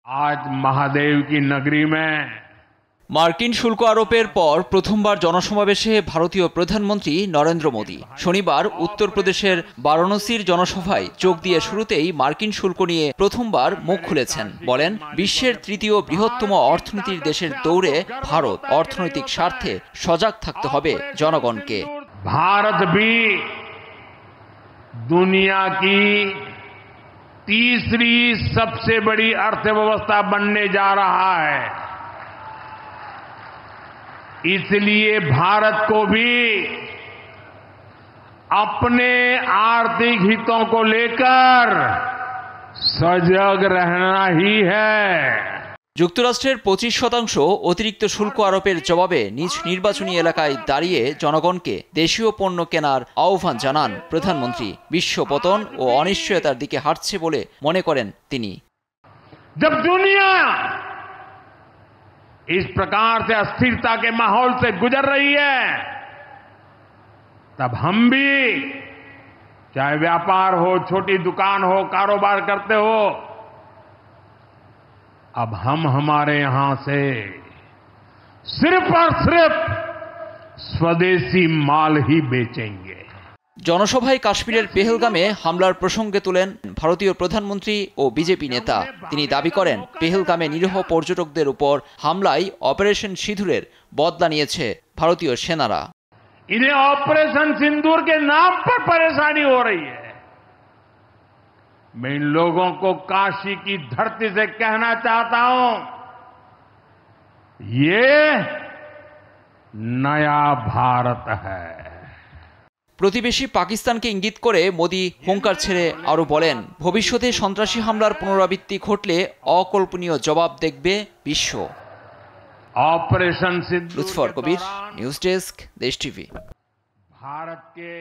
आज महादेव की नगरी में মার্কিন শুল্ক আরোপের পর প্রথমবার জনসমাবেশে ভারতীয় প্রধানমন্ত্রী নরেন্দ্র মোদি শনিবার উত্তরপ্রদেশের বারাণসীর জনসভায় যোগ দিয়ে শুরুতেই মার্কিন শুল্ক নিয়ে প্রথমবার মুখ খুলেছেন। বলেন, বিশ্বের তৃতীয় বৃহত্তম অর্থনীতির দেশের দৌড়ে ভারত অর্থনৈতিক স্বার্থে সজাগ থাকতে হবে জনগণকে। भारत भी दुनिया की तीसरी सबसे बड़ी अर्थव्यवस्था बनने जा रहा है, इसलिए भारत को भी अपने आर्थिक हितों को लेकर सजग रहना ही है। যুক্তরাষ্ট্রের 25% অতিরিক্ত শুল্ক আরোপের জবাবে নিজ নির্বাচনী এলাকায় দাঁড়িয়ে জনগণকে দেশীয় পণ্য কেনার আহ্বান জানান প্রধানমন্ত্রী। বিশ্ব পতন ও অনিশ্চয়তার দিকে হাঁটছে বলে মনে করেন তিনি। जब दुनिया इस प्रकार से अस्थिरता के माहौल से गुजर रही है, तब हम भी, चाहे व्यापार हो, छोटी दुकान हो, कारोबार करते हो, अब हम हमारे यहां से सिर्फ और सिर्फ स्वदेशी माल ही बेचेंगे। জনসভায় কাশ্মীরের পেহেলগামে হামলার প্রসঙ্গে তোলেন ভারতীয় প্রধানমন্ত্রী ও বিজেপি নেতা। তিনি দাবি করেন, পেহেলগামে নিরীহ পর্যটকদের উপর হামলায় অপারেশন সিঁদুরের বদলা নিয়েছে ভারতীয় সেনারা। इन्हें ऑपरेशन सिंदूर के नाम पर परेशानी हो रही है। मैं इन लोगों को काशी की धरती से कहना चाहता हूं, ये नया भारत है। প্রতিবেশী পাকিস্তানকে ইঙ্গিত করে মোদি হুঙ্কার ছেড়ে আরো বলেন, ভবিষ্যতে সন্ত্রাসী হামলার পুনরাবৃত্তি ঘটলে অকল্পনীয় জবাব দেখবে বিশ্ব। ऑपरेशन सिंदूर লুৎফর কবির, নিউজ ডেস্ক, দেশ টিভি। भारत के